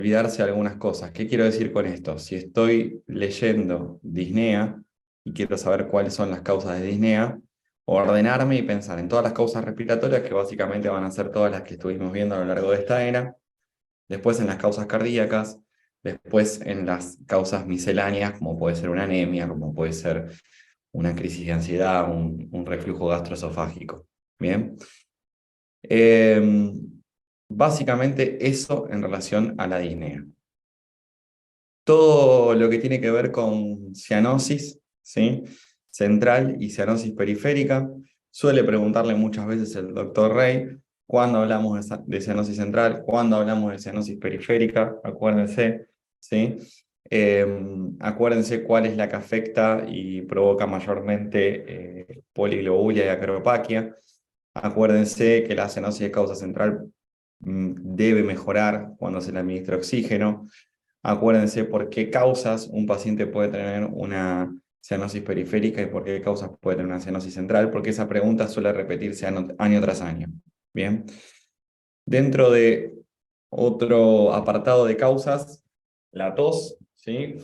olvidarse algunas cosas. ¿Qué quiero decir con esto? Si estoy leyendo disnea y quiero saber cuáles son las causas de disnea, ordenarme y pensar en todas las causas respiratorias, que básicamente van a ser todas las que estuvimos viendo a lo largo de esta era, después en las causas cardíacas, después en las causas misceláneas, como puede ser una anemia, como puede ser una crisis de ansiedad, un reflujo gastroesofágico. Bien. Básicamente eso en relación a la disnea. Todo lo que tiene que ver con cianosis, ¿sí? Central y cianosis periférica, suele preguntarle muchas veces el doctor Rey, cuando hablamos de cianosis central, cuando hablamos de cianosis periférica, acuérdense, ¿sí? Acuérdense cuál es la que afecta y provoca mayormente poliglobulia y acropaquia. Acuérdense que la cianosis de causa central debe mejorar cuando se le administra oxígeno. Acuérdense por qué causas un paciente puede tener una cianosis periférica y por qué causas puede tener una cianosis central, porque esa pregunta suele repetirse año tras año. Bien. Dentro de otro apartado de causas, la tos, ¿sí?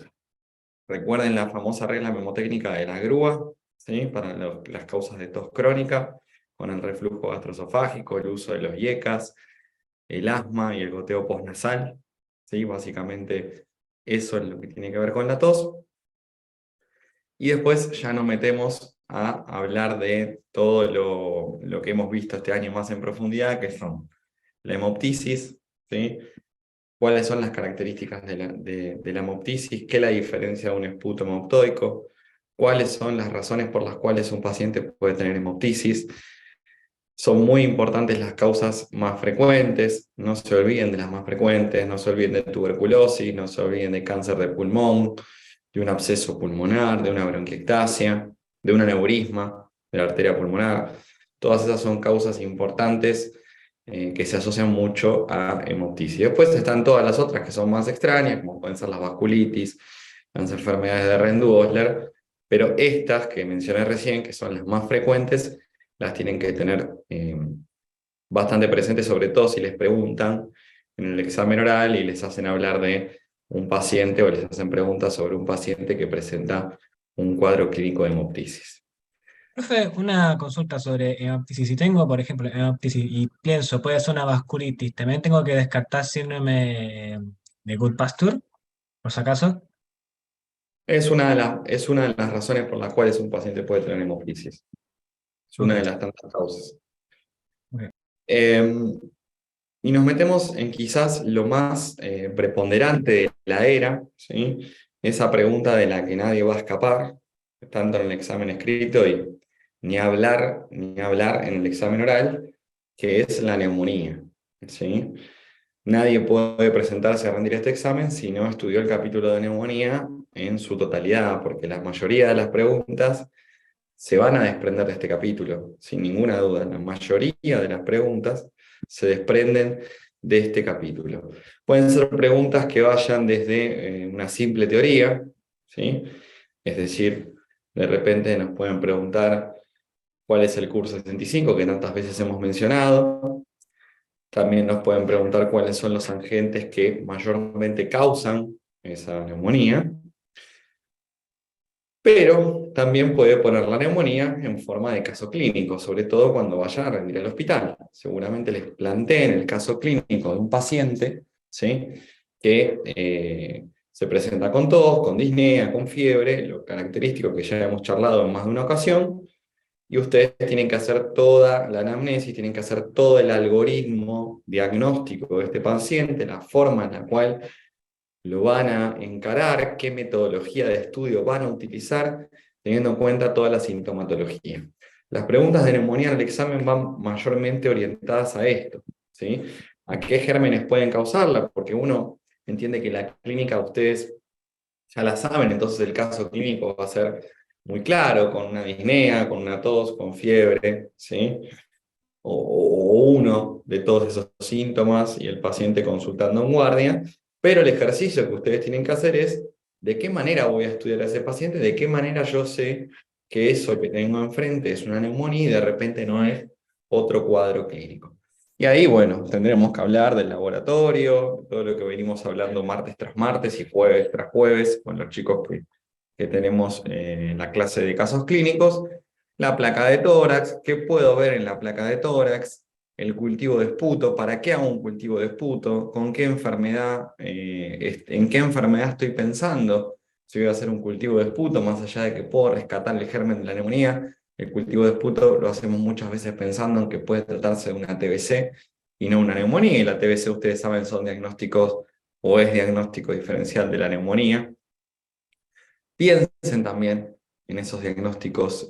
Recuerden la famosa regla memotécnica de la grúa, ¿sí? Para las causas de tos crónica, con el reflujo gastroesofágico, el uso de los IECAS, el asma y el goteo postnasal, ¿sí? Básicamente eso es lo que tiene que ver con la tos. Y después ya nos metemos a hablar de todo lo que hemos visto este año más en profundidad, que son la hemoptisis, ¿sí? ¿Cuáles son las características de la hemoptisis? ¿Qué la diferencia de un esputo hemoptoico? ¿Cuáles son las razones por las cuales un paciente puede tener hemoptisis? Son muy importantes las causas más frecuentes, no se olviden de las más frecuentes, no se olviden de tuberculosis, no se olviden de cáncer de pulmón, de un absceso pulmonar, de una bronquiectasia, de un aneurisma de la arteria pulmonar. Todas esas son causas importantes que se asocian mucho a hemoptisis. Después están todas las otras que son más extrañas, como pueden ser las vasculitis, las enfermedades de Rendu-Osler, pero estas que mencioné recién, que son las más frecuentes, las tienen que tener bastante presentes, sobre todo si les preguntan en el examen oral y les hacen hablar de un paciente o les hacen preguntas sobre un paciente que presenta un cuadro clínico de hemoptisis. Profe, una consulta sobre hemoptisis. Si tengo, por ejemplo, hemoptisis y pienso, puede ser una vasculitis, ¿también tengo que descartar síndrome de Goodpasture, por si acaso? Es una de las razones por las cuales un paciente puede tener hemoptisis. Es una Ok, de las tantas causas. ok. Eh, y nos metemos en quizás lo más preponderante de la era, ¿sí? Esa pregunta de la que nadie va a escapar, tanto en el examen escrito y ni hablar en el examen oral, que es la neumonía, ¿sí? Nadie puede presentarse a rendir este examen si no estudió el capítulo de neumonía en su totalidad, porque la mayoría de las preguntas se van a desprender de este capítulo, sin ninguna duda. La mayoría de las preguntas se desprenden de este capítulo. Pueden ser preguntas que vayan desde una simple teoría, ¿sí? Es decir, de repente nos pueden preguntar cuál es el curso 65 que tantas veces hemos mencionado. También nos pueden preguntar cuáles son los agentes que mayormente causan esa neumonía. Pero también puede poner la neumonía en forma de caso clínico, sobre todo cuando vayan a rendir al hospital. Seguramente les planteen el caso clínico de un paciente, ¿sí? Que se presenta con tos, con disnea, con fiebre, lo característico que ya hemos charlado en más de una ocasión, y ustedes tienen que hacer toda la anamnesis, tienen que hacer todo el algoritmo diagnóstico de este paciente, la forma en la cual lo van a encarar, qué metodología de estudio van a utilizar, teniendo en cuenta toda la sintomatología. Las preguntas de neumonía en el examen van mayormente orientadas a esto, ¿sí? ¿A qué gérmenes pueden causarla? Porque uno entiende que la clínica ustedes ya la saben, entonces el caso clínico va a ser muy claro, con una disnea, con una tos, con fiebre, ¿sí? O uno de todos esos síntomas y el paciente consultando en guardia, pero el ejercicio que ustedes tienen que hacer es de qué manera voy a estudiar a ese paciente, de qué manera yo sé que eso que tengo enfrente es una neumonía y de repente no es otro cuadro clínico. Y ahí, bueno, tendremos que hablar del laboratorio, todo lo que venimos hablando martes tras martes y jueves tras jueves con los chicos que tenemos en la clase de casos clínicos. La placa de tórax, ¿qué puedo ver en la placa de tórax? El cultivo de esputo, ¿para qué hago un cultivo de esputo? ¿Con qué enfermedad, en qué enfermedad estoy pensando? Si voy a hacer un cultivo de esputo, más allá de que puedo rescatar el germen de la neumonía, el cultivo de esputo lo hacemos muchas veces pensando en que puede tratarse de una TBC y no una neumonía. Y la TBC, ustedes saben, son diagnósticos o es diagnóstico diferencial de la neumonía. Piensen también en esos diagnósticos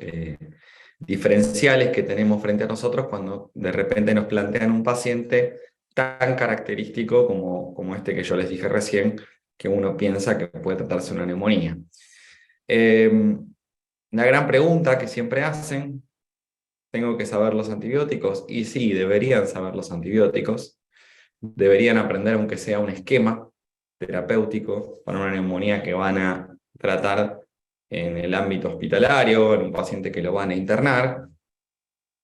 diferenciales que tenemos frente a nosotros cuando de repente nos plantean un paciente tan característico como este que yo les dije recién, que uno piensa que puede tratarse de una neumonía. La gran pregunta que siempre hacen, ¿tengo que saber los antibióticos? Y sí, deberían saber los antibióticos, deberían aprender aunque sea un esquema terapéutico para una neumonía que van a tratar en el ámbito hospitalario, en un paciente que lo van a internar.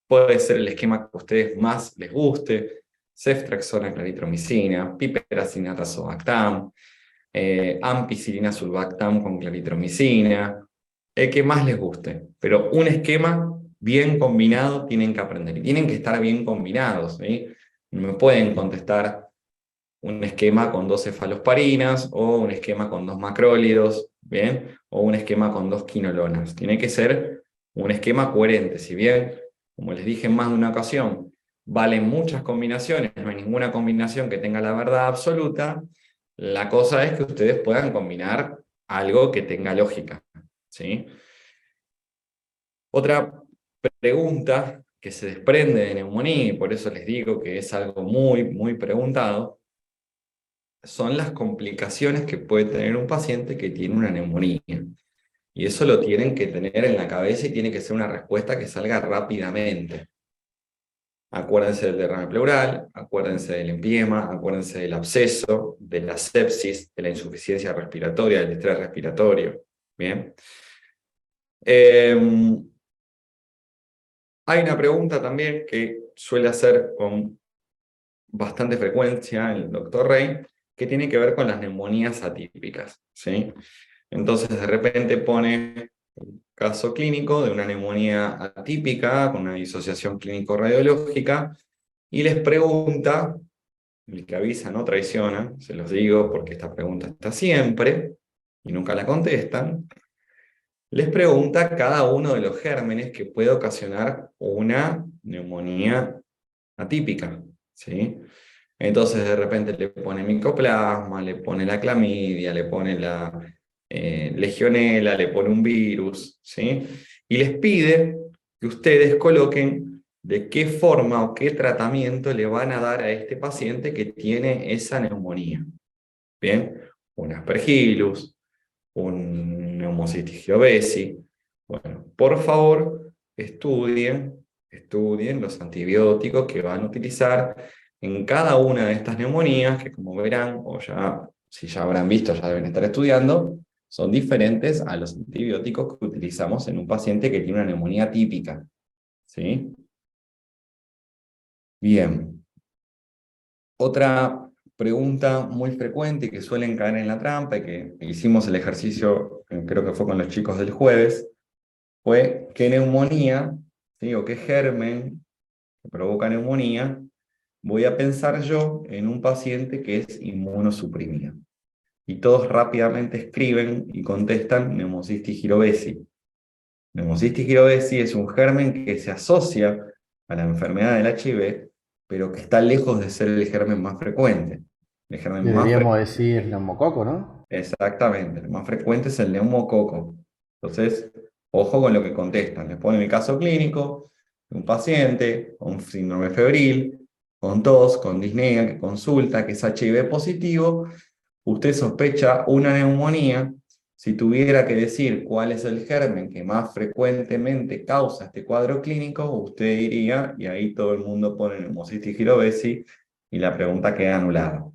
Puede ser el esquema que a ustedes más les guste: ceftriaxona, claritromicina, piperacina, tazobactam, ampicilina, sulbactam con claritromicina, el que más les guste. Pero un esquema bien combinado tienen que aprender y tienen que estar bien combinados, ¿sí? No me pueden contestar un esquema con dos cefalosparinas, o un esquema con dos macrólidos, ¿bien? O un esquema con dos quinolonas. Tiene que ser un esquema coherente. Si bien, como les dije en más de una ocasión, valen muchas combinaciones, no hay ninguna combinación que tenga la verdad absoluta, la cosa es que ustedes puedan combinar algo que tenga lógica, ¿sí? Otra pregunta que se desprende de neumonía, y por eso les digo que es algo muy, muy preguntado, son las complicaciones que puede tener un paciente que tiene una neumonía. Y eso lo tienen que tener en la cabeza y tiene que ser una respuesta que salga rápidamente. Acuérdense del derrame pleural, acuérdense del empiema, acuérdense del absceso, de la sepsis, de la insuficiencia respiratoria, del estrés respiratorio. ¿Bien? Hay una pregunta también que suele hacer con bastante frecuencia el doctor Rey, que tiene que ver con las neumonías atípicas, ¿sí? Entonces, de repente pone un caso clínico de una neumonía atípica con una disociación clínico-radiológica y les pregunta, el que avisa no traiciona, se los digo porque esta pregunta está siempre y nunca la contestan, les pregunta cada uno de los gérmenes que puede ocasionar una neumonía atípica, ¿sí? Entonces de repente le pone micoplasma, le pone la clamidia, le pone la legionela, le pone un virus, ¿sí? Y les pide que ustedes coloquen de qué forma o qué tratamiento le van a dar a este paciente que tiene esa neumonía. ¿Bien? Un aspergillus, un Pneumocystis jirovesi. Bueno, por favor, estudien los antibióticos que van a utilizar en cada una de estas neumonías, que como verán, o ya, si ya habrán visto, ya deben estar estudiando, son diferentes a los antibióticos que utilizamos en un paciente que tiene una neumonía típica. ¿Sí? Bien. Otra pregunta muy frecuente y que suelen caer en la trampa, y que hicimos el ejercicio, creo que fue con los chicos del jueves, fue qué neumonía, ¿sí? O qué germen que provoca neumonía voy a pensar yo en un paciente que es inmunosuprimido. Y todos rápidamente escriben y contestan Pneumocystis jirovesi. Pneumocystis jirovesi es un germen que se asocia a la enfermedad del HIV, pero que está lejos de ser el germen más frecuente. El germen más Deberíamos frecuente, decir neumococo, ¿no? exactamente, el más frecuente es el neumococo. Entonces, ojo con lo que contestan. Les ponen el caso clínico de un paciente con síndrome febril, con tos, con disnea, que consulta, que es HIV positivo. Usted sospecha una neumonía. Si tuviera que decir cuál es el germen que más frecuentemente causa este cuadro clínico, usted diría, y ahí todo el mundo pone Pneumocystis jirovesi y la pregunta queda anulada.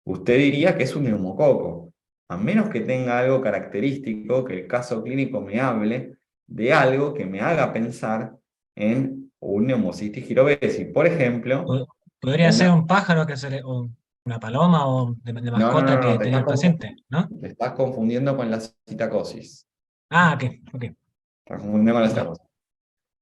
Usted diría que es un neumococo, a menos que tenga algo característico, que el caso clínico me hable de algo que me haga pensar en un Pneumocystis jirovesi. Por ejemplo, Podría ser un pájaro o una paloma o de No, no, mascota no, no, que tenía el paciente, ¿no? te estás confundiendo con la citacosis. Ah, ok, ok. Estás confundiendo con la Ya. citacosis.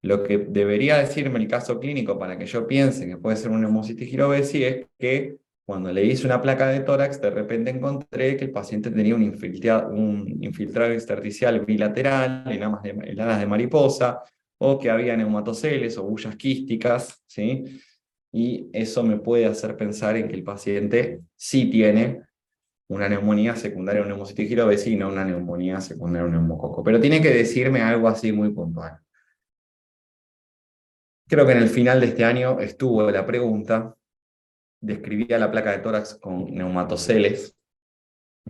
Lo que debería decirme el caso clínico para que yo piense que puede ser una hemocitis girovesi es que cuando le hice una placa de tórax, de repente encontré que el paciente tenía un infiltrado intersticial bilateral en alas de mariposa, o que había neumatoceles o bullas quísticas, ¿sí? Y eso me puede hacer pensar en que el paciente sí tiene una neumonía secundaria a una hemocitis girovesi y no una neumonía secundaria a un neumococo. Pero tiene que decirme algo así muy puntual. Creo que en el final de este año estuvo la pregunta, describía la placa de tórax con neumatoceles,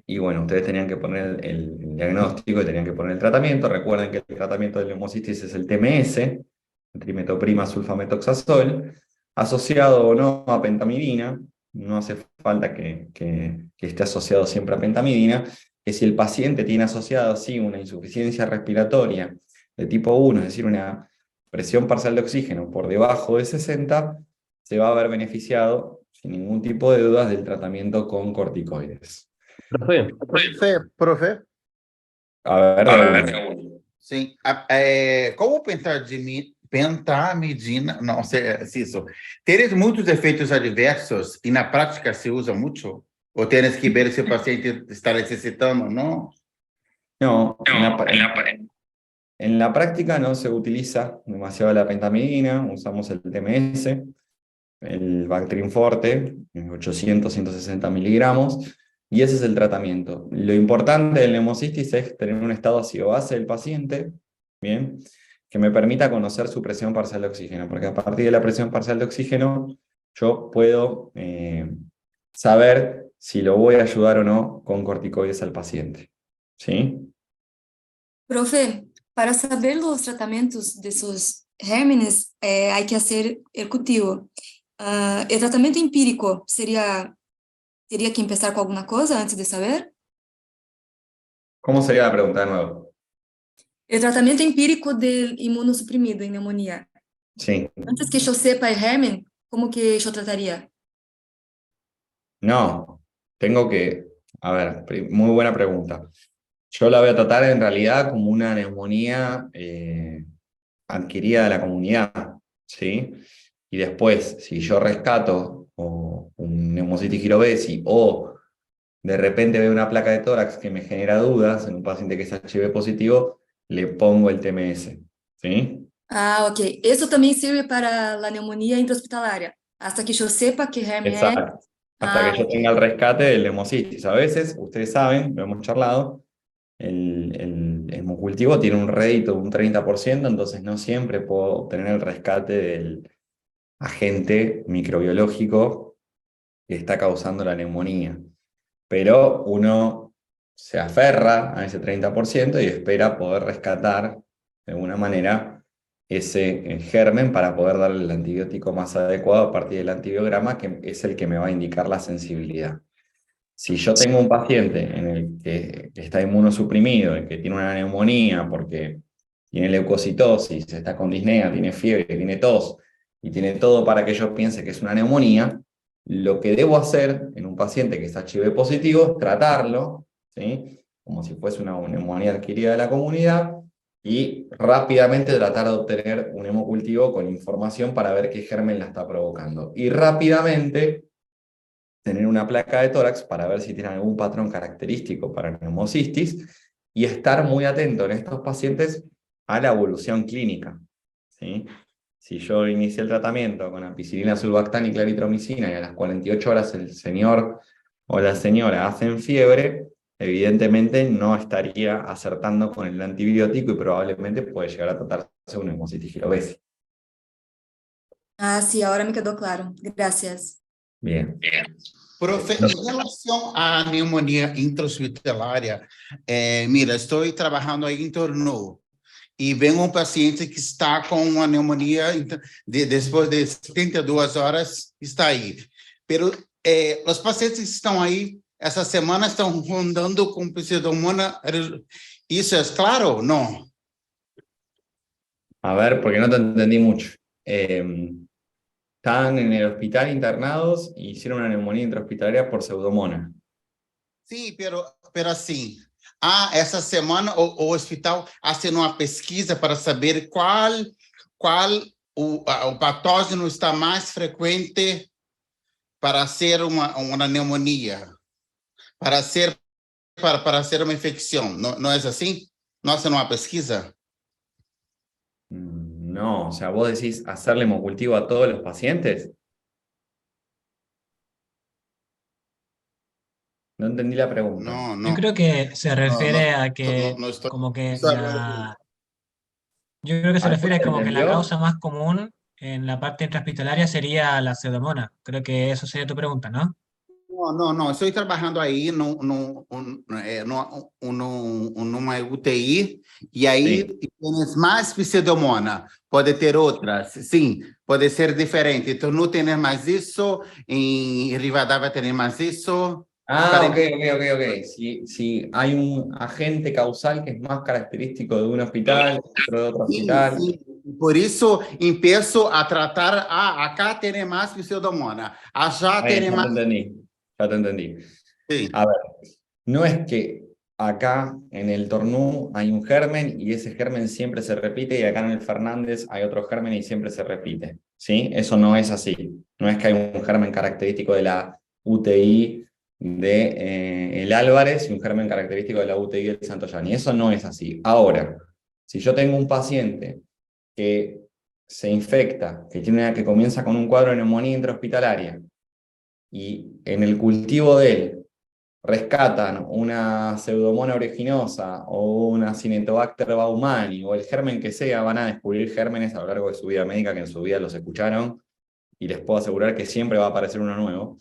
y bueno, ustedes tenían que poner el diagnóstico y tenían que poner el tratamiento. Recuerden que el tratamiento de neumocitis es el TMS, el trimetoprima sulfametoxazol, asociado o no a pentamidina. No hace falta que esté asociado siempre a pentamidina, que si el paciente tiene asociado así una insuficiencia respiratoria de tipo 1, es decir, una presión parcial de oxígeno por debajo de 60, se va a ver beneficiado sin ningún tipo de dudas del tratamiento con corticoides. Profe, Profe, A ver, de uno. sim. Como pentamidina, não sei se isso, teres muitos efeitos adversos e na prática se usa muito? Ou tienes que ver se o paciente está necessitando ou não? No, en la práctica no se utiliza demasiado la pentamidina, usamos el TMS, el Bactrim Forte, 800, 160 miligramos, y ese es el tratamiento. Lo importante del neumocistis es tener un estado ácido base del paciente, ¿bien? Que me permita conocer su presión parcial de oxígeno, porque a partir de la presión parcial de oxígeno yo puedo saber si lo voy a ayudar o no con corticoides al paciente, ¿sí? Profe, para saber los tratamientos de sus gérmenes, hay que hacer el cultivo. El tratamiento empírico teria que empezar con alguna cosa antes de saber? ¿Cómo sería la pregunta de nuevo? El tratamiento empírico del imunosuprimido en neumonía. Sí. Antes que yo sepa el germen, ¿cómo que yo trataría? No, tengo que, a ver, muy buena pregunta. Yo la voy a tratar en realidad como una neumonía adquirida de la comunidad, ¿sí? Y después, si yo rescato un neumocitis girovesi o de repente veo una placa de tórax que me genera dudas en un paciente que es HIV positivo, le pongo el TMS, ¿sí? Ah, ok. Eso también sirve para la neumonía intrahospitalaria. Hasta que yo sepa qué germen es. Exacto. Hasta Ah, que yo ok. tenga el rescate del neumocitis. A veces, ustedes saben, lo hemos charlado, el hemocultivo tiene un rédito de un 30%, entonces no siempre puedo obtener el rescate del agente microbiológico que está causando la neumonía. Pero uno se aferra a ese 30% y espera poder rescatar de alguna manera ese germen para poder darle el antibiótico más adecuado a partir del antibiograma, que es el que me va a indicar la sensibilidad. Si yo tengo un paciente en el que está inmunosuprimido y que tiene una neumonía porque tiene leucocitosis, está con disnea, tiene fiebre, tiene tos y tiene todo para que yo piense que es una neumonía, lo que debo hacer en un paciente que está HIV positivo es tratarlo, ¿sí? Como si fuese una neumonía adquirida de la comunidad, y rápidamente tratar de obtener un hemocultivo con información para ver qué germen la está provocando. Y rápidamente tener una placa de tórax para ver si tiene algún patrón característico para neumocistis, y estar muy atento en estos pacientes a la evolución clínica, ¿sí? Si yo inicié el tratamiento con ampicilina, sulbactam y claritromicina y a las 48 horas el señor o la señora hacen fiebre, evidentemente no estaría acertando con el antibiótico y probablemente puede llegar a tratarse de una hemocitis girovesi. Ah, sí, ahora me quedó claro. Gracias. Bien. Profe, em relação à pneumonia intra-hospitalária, mira, estou trabalhando aí em Torno e vem um paciente que está com uma pneumonia depois de 72 horas, está aí. Pero os pacientes que estão aí, essa semana estão rondando com pseudomonas. Isso é claro ou não? A ver, porque no te entendí mucho. Estaban en el hospital internados y hicieron una neumonía intrahospitalaria por Pseudomonas. Sim, pero assim, essa semana o hospital fazendo uma pesquisa para saber qual o patógeno está mais frequente para ser uma pneumonia, para ser uma infecção. Não, não é assim? Nós hacemos uma pesquisa? No, o sea, vos decís hacerle hemocultivo a todos los pacientes. No entendí la pregunta. Não, Yo não. creo que se refiere a que No estoy. como que yo creo que se refiere como que la ¿Entendió? causa más común en la parte intrahospitalaria sería la pseudomonas. Creo que eso sería tu pregunta, ¿no? Não. Estou trabalhando aí numa UTI e aí tens mais pseudomonas. Pode ter outras, sim, pode ser diferente. Então, não tem mais isso, em Rivadavia tem mais isso. Ah, ok. Si hay un agente causal que es más característico de un hospital, otro de otro hospital. Sim. Por isso, empiezo a tratar, acá tem mais pseudomonas, allá tem mais... Ya te entendí. Sí. A ver, no es que acá en el Tornú hay un germen y ese germen siempre se repite y acá en el Fernández hay otro germen y siempre se repite, ¿sí? Eso no es así. No es que hay un germen característico de la UTI de el Álvarez y un germen característico de la UTI del Santoyani. Eso no es así. Ahora, si yo tengo un paciente que se infecta, que comienza con un cuadro de neumonía intrahospitalaria, y en el cultivo de él rescatan una Pseudomonas aeruginosa o una Cinetobacter baumannii o el germen que sea, van a descubrir gérmenes a lo largo de su vida médica que en su vida los escucharon y les puedo asegurar que siempre va a aparecer uno nuevo.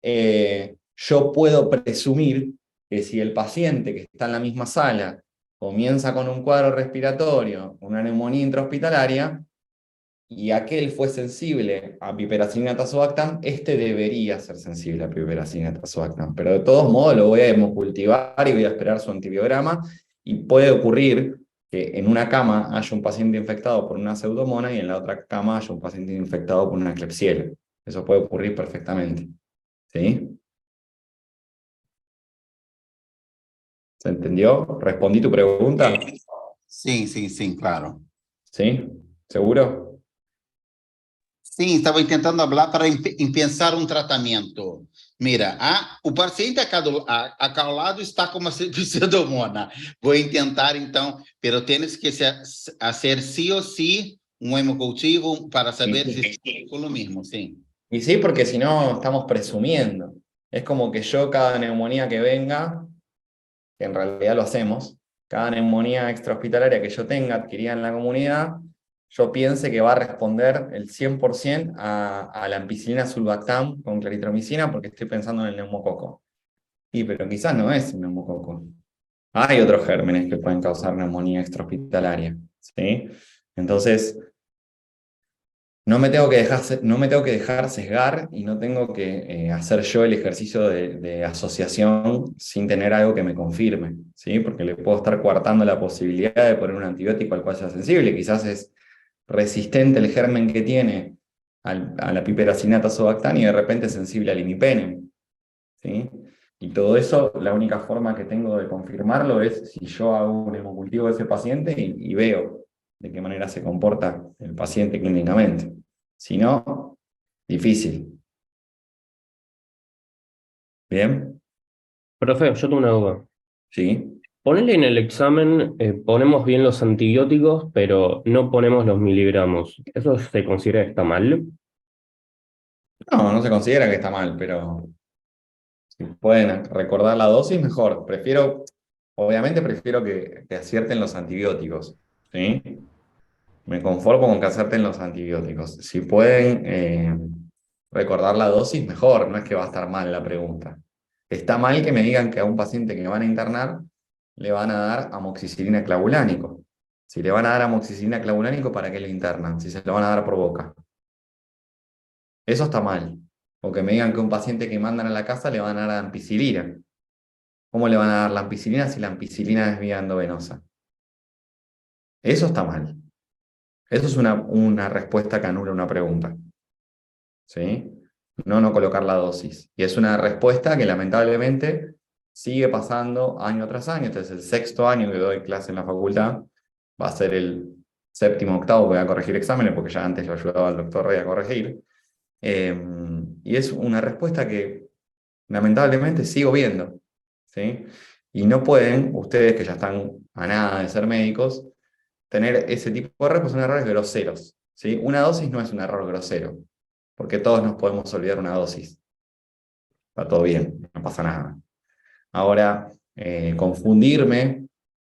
Yo puedo presumir que si el paciente que está en la misma sala comienza con un cuadro respiratorio, una neumonía intrahospitalaria, y aquel fue sensible a piperacilina tazobactam, este debería ser sensible a piperacilina tazobactam. Pero de todos modos lo voy a hemocultivar y voy a esperar su antibiograma, y puede ocurrir que en una cama haya un paciente infectado por una pseudomonas y en la otra cama haya un paciente infectado por una Klebsiella. Eso puede ocurrir perfectamente. ¿Sí? ¿Se entendió? ¿Respondí tu pregunta? Sim, claro. ¿Sí? ¿Seguro? Sim, estava tentando falar para pensar um tratamento. Mira, o paciente acá ao lado está com uma pseudomonas. Vou tentar, então, pero tienes que fazer sí ou sí um hemocultivo para saber si es lo mismo, sim. Y sí, porque si no estamos presumiendo. Es como que yo cada neumonía que venga, que en realidad lo hacemos, cada neumonía extrahospitalaria que yo tenga adquirida en la comunidad, yo piense que va a responder el 100% a la ampicilina sulbactam con claritromicina porque estoy pensando en el neumococo. Pero quizás no es un neumococo. Hay otros gérmenes que pueden causar neumonía extrahospitalaria, ¿sí? Entonces, no me tengo que dejar sesgar y no tengo que hacer yo el ejercicio de asociación sin tener algo que me confirme, ¿sí? Porque le puedo estar coartando la posibilidad de poner un antibiótico al cual sea sensible. Quizás es resistente el germen que tiene a la piperacilina tazobactam y de repente es sensible al imipenem, ¿sí? Y todo eso, la única forma que tengo de confirmarlo es si yo hago un hemocultivo de ese paciente y veo de qué manera se comporta el paciente clínicamente. Si no, difícil. ¿Bien? Profe, yo tengo una duda. ¿Sí? Ponele en el examen, ponemos bien los antibióticos, pero no ponemos los miligramos. ¿Eso se considera que está mal? No se considera que está mal, pero si pueden recordar la dosis, mejor. Obviamente prefiero que acierten los antibióticos, ¿sí? Me conformo con que acerten los antibióticos. Si pueden recordar la dosis, mejor. No es que va a estar mal la pregunta. Está mal que me digan que a un paciente que van a internar le van a dar amoxicilina clavulánico. Si le van a dar amoxicilina clavulánico, ¿para qué le internan? Si se lo van a dar por boca. Eso está mal. O que me digan que a un paciente que mandan a la casa le van a dar ampicilina. ¿Cómo le van a dar la ampicilina si la ampicilina es vía endovenosa? Eso está mal. Eso es una respuesta que anula una pregunta. ¿sí? No colocar la dosis. Y es una respuesta que lamentablemente sigue pasando año tras año. Este es el 6º año que doy clase en la facultad, va a ser el 7º, 8º que voy a corregir exámenes, porque ya antes lo ayudaba al doctor Rey a corregir. Y es una respuesta que lamentablemente sigo viendo, ¿sí? Y no pueden, ustedes que ya están a nada de ser médicos, tener ese tipo de errores, pues son errores groseros, ¿sí? Una dosis no es un error grosero, porque todos nos podemos olvidar una dosis. Está todo bien, no pasa nada. Ahora, confundirme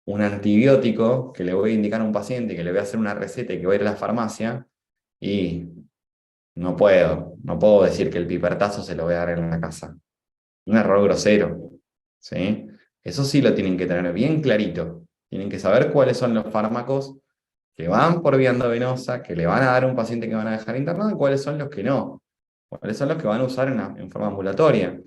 un antibiótico que le voy a indicar a un paciente, que le voy a hacer una receta y que voy a ir a la farmacia, y no puedo decir que el pipertazo se lo voy a dar en la casa. Un error grosero, ¿sí? Eso sí lo tienen que tener bien clarito. Tienen que saber cuáles son los fármacos que van por vía endovenosa, que le van a dar a un paciente que van a dejar internado, y cuáles son los que no. Cuáles son los que van a usar en forma ambulatoria.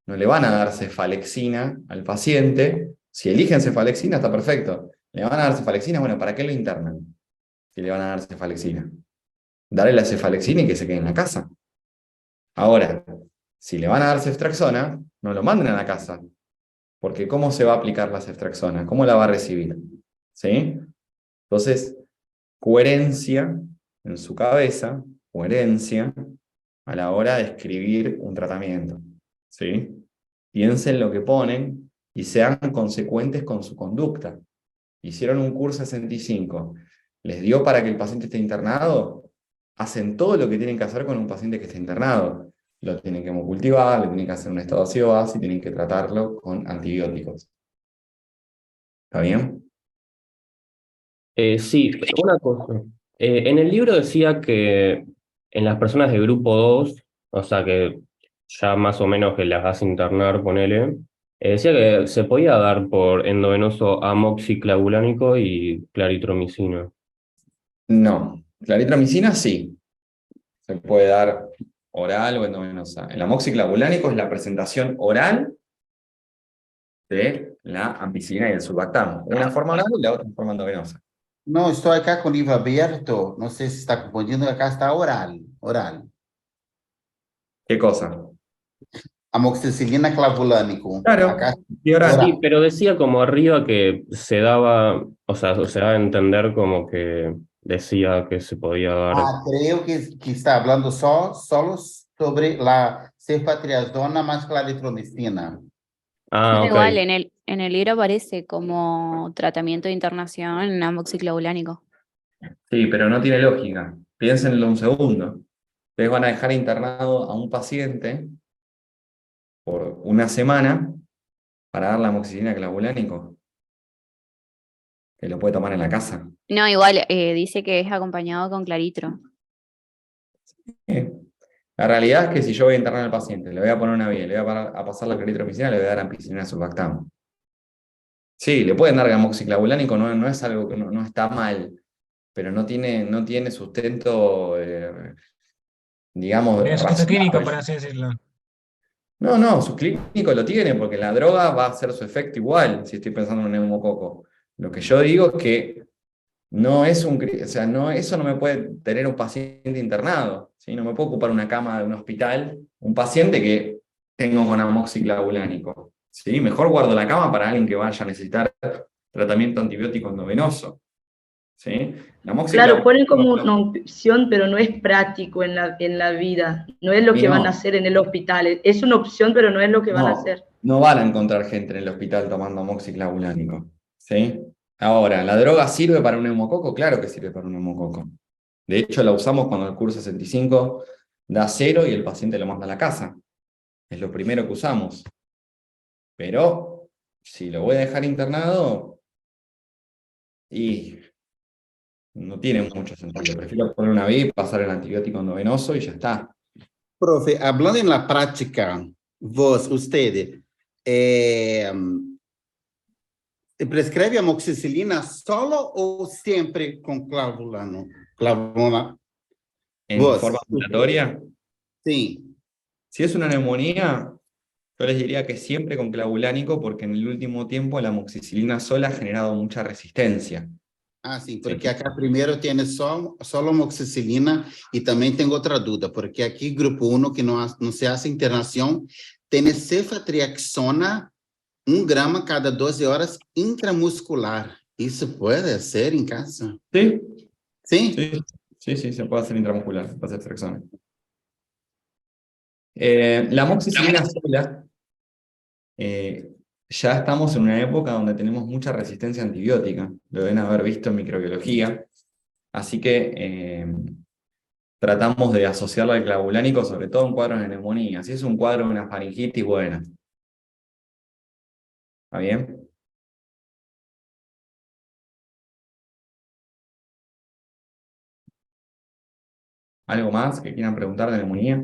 No le van a dar cefalexina al paciente. Si eligen cefalexina, está perfecto. Le van a dar cefalexina, bueno, ¿para qué lo internan? Si le van a dar cefalexina. Darle la cefalexina y que se quede en la casa. Ahora, si le van a dar ceftriaxona, no lo manden a la casa. Porque ¿cómo se va a aplicar la ceftriaxona? ¿Cómo la va a recibir? ¿Sí? Entonces, coherencia en su cabeza, coherencia a la hora de escribir un tratamiento, ¿sí? Piensen lo que ponen y sean consecuentes con su conducta. Hicieron un curso 65, les dio para que el paciente esté internado, hacen todo lo que tienen que hacer con un paciente que esté internado. Lo tienen que hemocultivar, le tienen que hacer un estado ácido base y tienen que tratarlo con antibióticos. ¿Está bien? Sí, una cosa. En el libro decía que en las personas de grupo 2, o sea que ya más o menos que las vas a internar, ponele, decía que se podía dar por endovenoso amoxiclavulánico y claritromicina. No. Claritromicina sí. Se puede dar oral o endovenosa. El amoxiclavulánico es la presentación oral de la ampicilina y el sulbactam. Una forma oral y la otra en forma endovenosa. No, estoy acá con livro abierto. No sé si está confundiendo. Acá está oral. Oral. ¿Qué cosa? Amoxicilina clavulánico. Claro, Acá y oral. Sí, pero decía como arriba que se daba, o sea, se daba a entender como que decía que se podía dar. creo que está hablando solo sobre la ceftriaxona más claritromicina. Ah, No, ok. igual, en el libro aparece como tratamiento de internación en amoxiclavulánico. Sí, pero no tiene lógica. Piénsenlo un segundo. Ustedes van a dejar internado a un paciente por una semana para dar la amoxicilina clavulánico, que lo puede tomar en la casa. No, igual, dice que es acompañado con claritro. La realidad es que si yo voy a internar al paciente, le voy a poner una vía, le voy a pasar la claritromicina, le voy a dar ampicilina sulbactam. Sí, le pueden dar amoxiclavulánico, no es algo que no está mal, pero no tiene sustento, digamos, Tiene sustento racional. clínico, por así decirlo. No, su clínico lo tiene, porque la droga va a hacer su efecto igual, si estoy pensando en un neumococo. Lo que yo digo es que no es o sea, eso no me puede tener un paciente internado, ¿sí? No me puedo ocupar una cama de un hospital, un paciente que tengo con amoxiclavulánico, ¿sí? Mejor guardo la cama para alguien que vaya a necesitar tratamiento antibiótico endovenoso, ¿sí? La Claro, ponen como una opción, pero no es práctico en la vida. No es lo que van a hacer en el hospital. Es una opción, pero no es lo que van a hacer. No van a encontrar gente en el hospital tomando amoxiclavulánico, ¿sí? Ahora, ¿la droga sirve para un neumococo? Claro que sirve para un neumococo. De hecho, la usamos cuando el curso 65 da 0 y el paciente lo manda a la casa. Es lo primero que usamos. Pero, si lo voy a dejar internado, y no tiene mucho sentido. Prefiero poner una vía y pasar el antibiótico endovenoso y ya está. Profe, hablando en la práctica, usted, ¿prescribe amoxicilina solo o siempre con clavulana? En forma ambulatoria, Sí. si es una neumonía, yo les diría que siempre con clavulánico, porque en el último tiempo la amoxicilina sola ha generado mucha resistencia. Ah, sí, porque acá primero tiene solo amoxicilina y también tengo otra duda, porque aquí grupo 1 que no se hace internación, tiene ceftriaxona 1 gramo cada 12 horas intramuscular. ¿Eso puede hacer en casa? Sí, ¿Sí? sí, se puede hacer intramuscular, se puede hacer Ceftriaxona. La amoxicilina sola, ya estamos en una época donde tenemos mucha resistencia antibiótica, lo deben haber visto en microbiología, así que tratamos de asociarlo al clavulánico, sobre todo en cuadros de neumonía. Si es un cuadro de una faringitis, bueno. ¿Está bien? ¿Algo más que quieran preguntar de neumonía?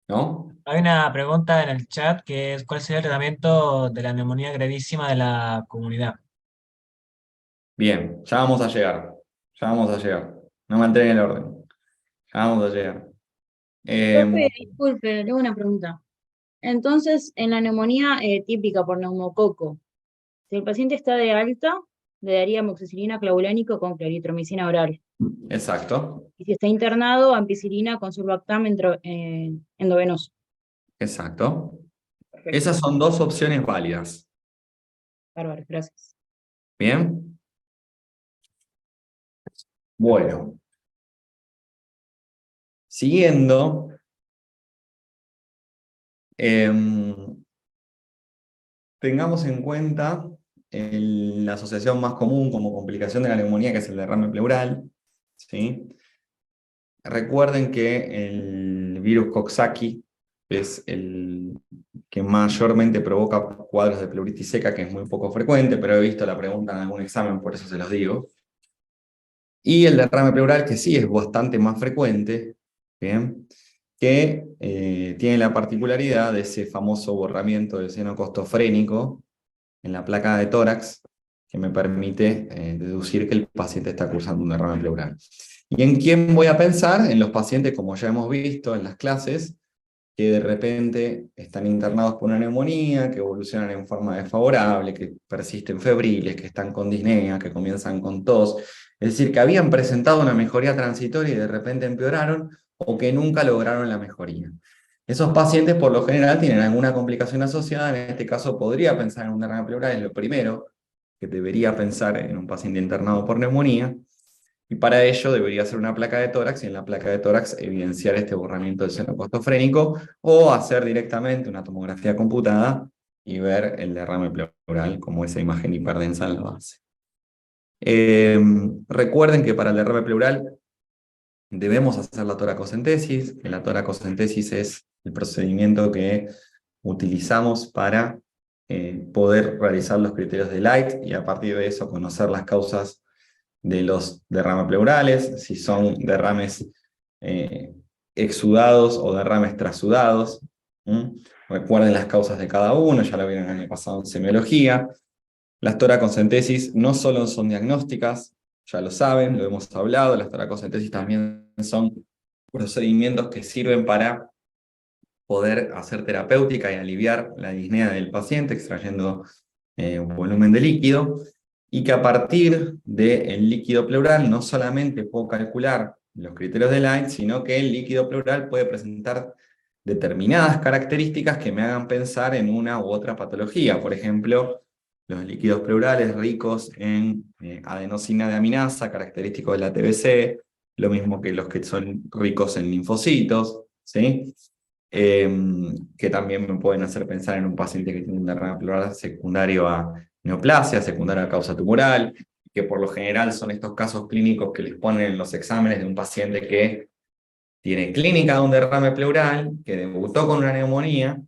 ¿No? Hay una pregunta en el chat que es ¿cuál sería el tratamiento de la neumonía gravísima de la comunidad? Bien, ya vamos a llegar. Ya vamos a llegar. No mantén el orden. Ya vamos a llegar. Profe, disculpe, le hago una pregunta. Entonces, en la neumonía típica por neumococo, si el paciente está de alta, le daría amoxicilina clavulánico con claritromicina oral. Exacto, Y si está internado, ampicilina con surlactam endovenoso. exacto. Perfecto. Esas son dos opciones válidas. Bárbaro, gracias. ¿Bien? Bueno. Siguiendo. Tengamos en cuenta la asociación más común como complicación de la neumonía, que es el derrame pleural. ¿Sí? Recuerden que el virus Coxsackie es el que mayormente provoca cuadros de pleuritis seca, que es muy poco frecuente, pero he visto la pregunta en algún examen, por eso se los digo. Y el derrame pleural, que sí es bastante más frecuente, ¿bien? Que tiene la particularidad de ese famoso borramiento del seno costofrénico en la placa de tórax, que me permite deducir que el paciente está cursando un derrame pleural. ¿Y en quién voy a pensar? En los pacientes, como ya hemos visto en las clases, que de repente están internados por una neumonía, que evolucionan en forma desfavorable, que persisten febriles, que están con disnea, que comienzan con tos, es decir, que habían presentado una mejoría transitoria y de repente empeoraron, o que nunca lograron la mejoría. Esos pacientes por lo general tienen alguna complicación asociada, en este caso podría pensar en un derrame pleural, es lo primero que debería pensar en un paciente internado por neumonía, y para ello debería hacer una placa de tórax, y en la placa de tórax evidenciar este borramiento del seno costofrénico, o hacer directamente una tomografía computada y ver el derrame pleural como esa imagen hiperdensa en la base. Recuerden que para el derrame pleural debemos hacer la toracocentesis, que la toracocentesis es el procedimiento que utilizamos para poder realizar los criterios de Light, y a partir de eso conocer las causas de los derrames pleurales, si son derrames exudados o derrames trasudados. Recuerden las causas de cada uno, ya lo vieron el año pasado en semiología. Las toracocentesis no solo son diagnósticas, ya lo saben, lo hemos hablado, las toracocentesis también son procedimientos que sirven para poder hacer terapéutica y aliviar la disnea del paciente, extrayendo un volumen de líquido, y que a partir del líquido pleural no solamente puedo calcular los criterios de Light, sino que el líquido pleural puede presentar determinadas características que me hagan pensar en una u otra patología. Por ejemplo, los líquidos pleurales ricos en adenosina de aminasa, característico de la TBC, lo mismo que los que son ricos en linfocitos, ¿sí? Que también me pueden hacer pensar en un paciente que tiene un derrame pleural secundario a neoplasia, secundario a causa tumoral, que por lo general son estos casos clínicos que les ponen en los exámenes de un paciente que tiene clínica de un derrame pleural, que debutó con una neumonía,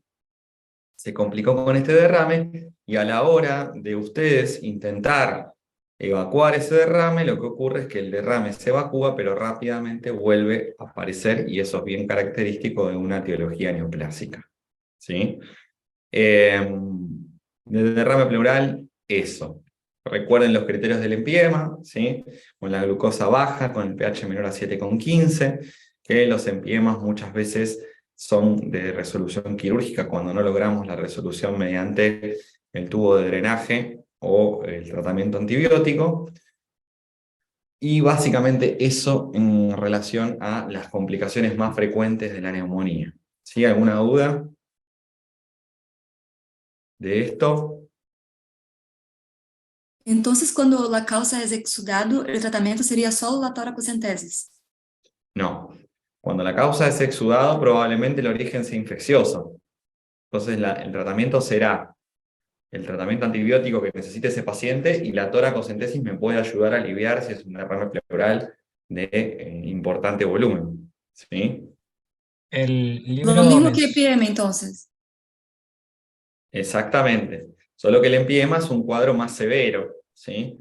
se complicó con este derrame, y a la hora de ustedes intentar evacuar ese derrame, lo que ocurre es que el derrame se evacúa, pero rápidamente vuelve a aparecer, y eso es bien característico de una etiología neoplásica. ¿Sí? Del derrame pleural, eso. Recuerden los criterios del empiema, ¿sí? Con la glucosa baja, con el pH menor a 7,15, que los empiemas muchas veces son de resolución quirúrgica cuando no logramos la resolución mediante el tubo de drenaje o el tratamiento antibiótico. Y básicamente eso en relación a las complicaciones más frecuentes de la neumonía. ¿Sí? ¿Alguna duda de esto? Entonces, cuando la causa es exudado, el tratamiento sería solo la toracocentesis. No. Cuando la causa es exudado, probablemente el origen sea infeccioso. Entonces el tratamiento será el tratamiento antibiótico que necesite ese paciente, y la toracocentesis me puede ayudar a aliviar si es un derrame pleural de importante volumen. ¿Sí? El Lo libro mismo que EPM, entonces. Exactamente. Solo que el empiema es un cuadro más severo, ¿sí?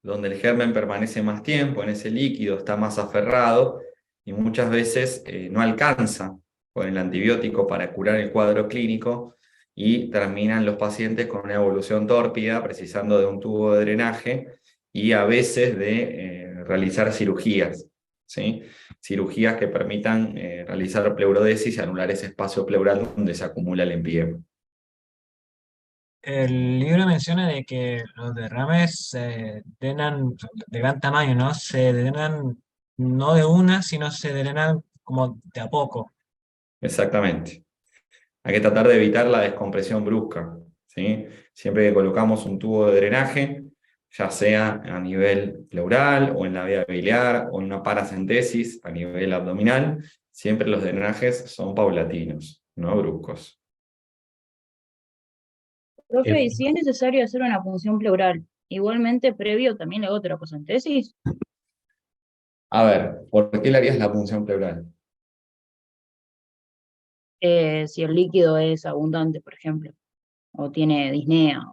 Donde el germen permanece más tiempo en ese líquido, está más aferrado, y muchas veces no alcanza con el antibiótico para curar el cuadro clínico, y terminan los pacientes con una evolución tórpida, precisando de un tubo de drenaje y a veces de realizar cirugías, ¿sí? Cirugías que permitan realizar pleurodesis y anular ese espacio pleural donde se acumula el empiema. El libro menciona de que los derrames se drenan de gran tamaño, ¿no? Se drenan no de una, sino se drenan como de a poco. Exactamente. Hay que tratar de evitar la descompresión brusca, ¿sí? Siempre que colocamos un tubo de drenaje, ya sea a nivel pleural o en la vía biliar o en una paracentesis a nivel abdominal, siempre los drenajes son paulatinos, no bruscos. Profe, y si es necesario hacer una punción pleural, igualmente previo también le hago toracocentesis. A ver, ¿por qué le harías la punción pleural? Si el líquido es abundante, por ejemplo, o tiene disnea.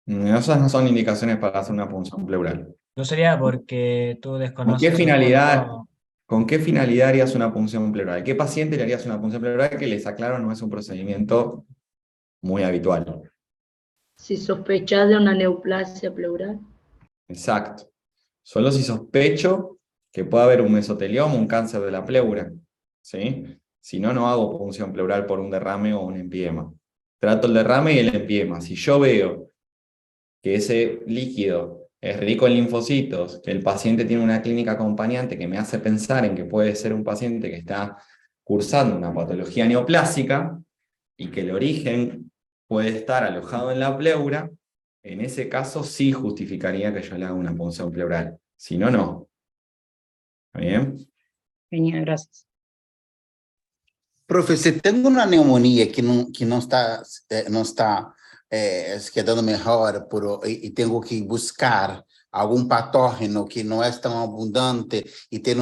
Esas no son indicaciones para hacer una punción pleural. No sería porque tú ¿Con qué desconoces el finalidad, cuerpo. con qué finalidad harías una punción pleural? ¿A qué paciente le harías una punción pleural? Que les aclaro, no es un procedimiento muy habitual. Si sospechas de una neoplasia pleural. Exacto. Solo si sospecho que puede haber un mesotelioma, un cáncer de la pleura, ¿sí? Si no, no hago punción pleural por un derrame o un empiema. Trato el derrame y el empiema. Si yo veo que ese líquido es rico en linfocitos, que el paciente tiene una clínica acompañante que me hace pensar en que puede ser un paciente que está cursando una patología neoplásica y que el origen puede estar alojado en la pleura, en ese caso sí justificaría que yo le haga una punción pleural. Si no, no. ¿Está bien? Genial, gracias. Profe, se tengo uma pneumonia que não está se quedando melhor e tenho que buscar algum patógeno que não é tão abundante e ter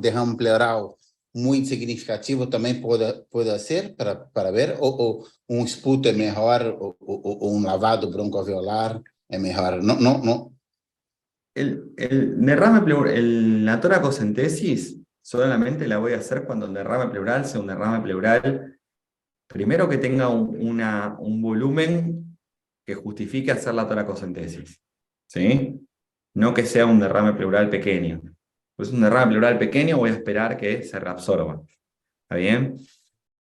derrame pleural muito significativo, também pode ser para ver? Ou esputo é melhor, ou lavado broncoalveolar é melhor? Não. El derrame pleural, la toracocentesis solamente la voy a hacer cuando el derrame pleural sea un derrame pleural, primero que tenga un volumen que justifique hacer la toracocentesis, ¿sí? No que sea un derrame pleural pequeño. Pues un derrame pleural pequeño voy a esperar que se reabsorba. ¿Está bien?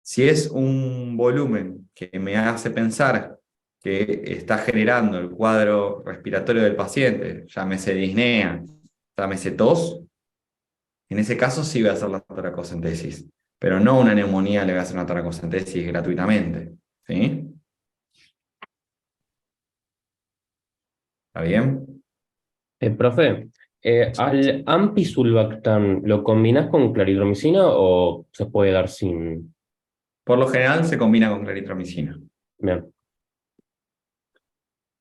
Si es un volumen que me hace pensar que está generando el cuadro respiratorio del paciente, llámese disnea, llámese tos, en ese caso sí voy a hacer la toracocentesis, pero no una neumonía le voy a hacer una toracocentesis gratuitamente. ¿Sí? ¿Está bien? Profe, ¿al ampisulbactam lo combinás con claritromicina o se puede dar sin? Por lo general se combina con claritromicina. Bien.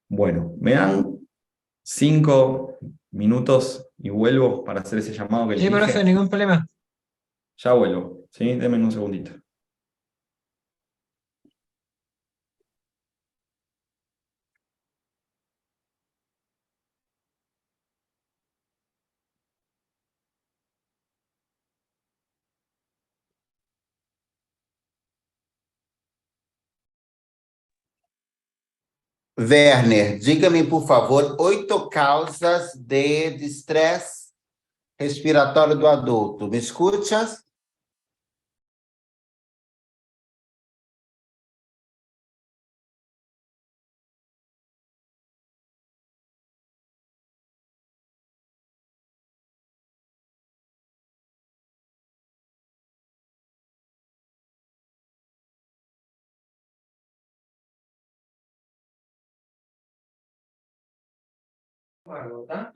Bueno, me dan 5 minutos y vuelvo para hacer ese llamado que les Sí, dije. profe, ningún problema. Ya vuelvo, ¿sí? Denme un segundito. Werner, diga-me, por favor, 8 causas de estresse respiratório do adulto. Me escutas?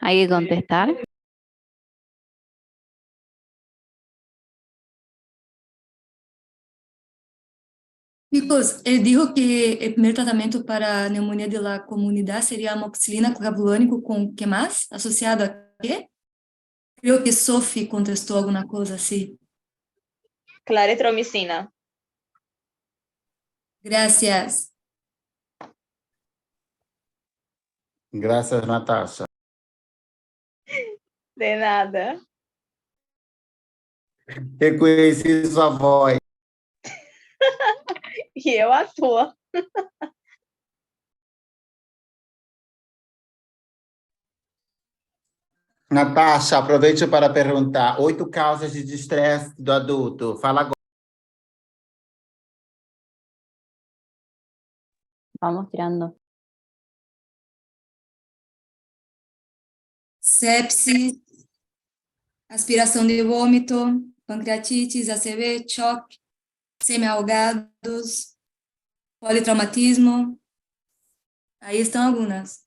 Hay que contestar. Chicos, él dijo que el primer tratamiento para neumonía de la comunidad sería amoxicilina clavulânico con ¿qué más? ¿Asociado a qué? Creo que Sophie contestó alguna cosa así. Claritromicina. Gracias. Gracias, Natasha. De nada. Reconheci sua voz. E eu a sua. Natasha, aproveito para perguntar. 8 causas de estresse do adulto. Fala agora. Vamos tirando. Sepsis, aspiração de vômito, pancreatites, ACV, choque, semi-ahogados, politraumatismo. Aí estão algumas.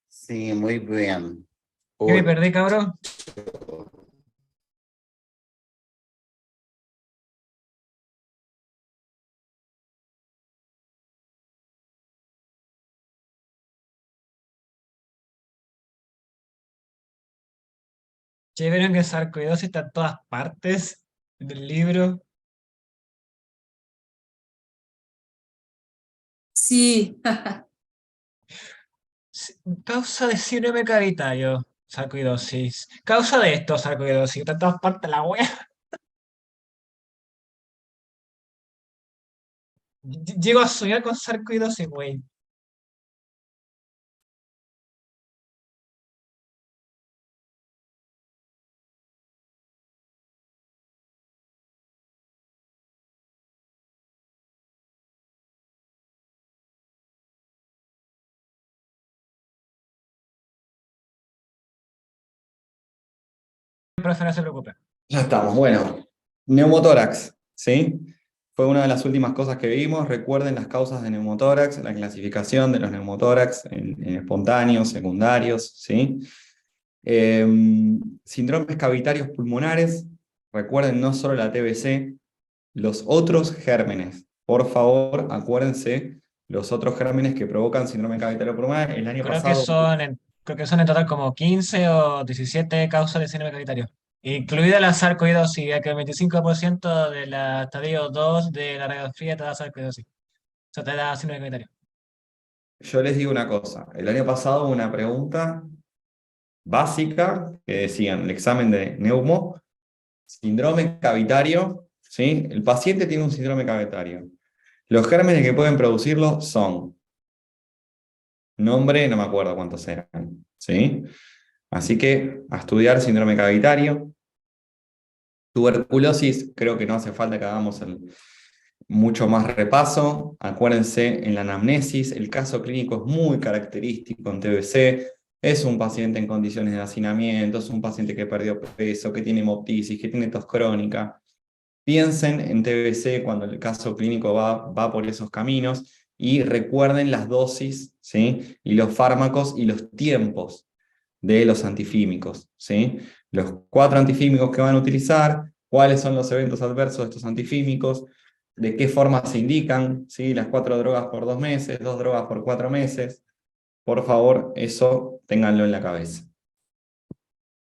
Sim, muito bem. ¿Qué me perdí, cabrón? Che, ¿vieron que sarcoidosis está en todas partes del libro? Sí. Causa de síndrome cavitario, sarcoidosis. Causa de esto, sarcoidosis. Está en todas partes la wea. Llego a soñar con sarcoidosis, güey. Profe, no se preocupe. Ya estamos, bueno. Neumotórax, ¿sí? Fue una de las últimas cosas que vimos. Recuerden las causas de neumotórax, la clasificación de los neumotórax en espontáneos, secundarios, ¿sí? Síndromes cavitarios pulmonares. Recuerden no solo la TBC, los otros gérmenes. Por favor, acuérdense los otros gérmenes que provocan síndrome cavitario pulmonar. El año Creo que pasado... creo que son en total como 15 o 17 causas de síndrome cavitario. Incluida la sarcoidosis, ya que el 25% de la estadio 2 de la radiografía te da sarcoidosis. O sea, te da síndrome cavitario. Yo les digo una cosa. El año pasado hubo una pregunta básica que decían, el examen de neumo, síndrome cavitario, ¿sí? El paciente tiene un síndrome cavitario. Los gérmenes que pueden producirlo son, nombre, no me acuerdo cuántos eran, ¿sí? Así que a estudiar síndrome cavitario. Tuberculosis, creo que no hace falta que hagamos mucho más repaso. Acuérdense, en la anamnesis, el caso clínico es muy característico en TBC. Es un paciente en condiciones de hacinamiento, es un paciente que perdió peso, que tiene hemoptisis, que tiene tos crónica. Piensen en TBC cuando el caso clínico va por esos caminos y recuerden las dosis, ¿sí? Y los fármacos y los tiempos de los antifímicos, ¿sí? Los 4 antifímicos que van a utilizar, cuáles son los eventos adversos de estos antifímicos, de qué forma se indican, ¿sí? Las 4 drogas por 2 meses, 2 drogas por 4 meses. Por favor, eso ténganlo en la cabeza.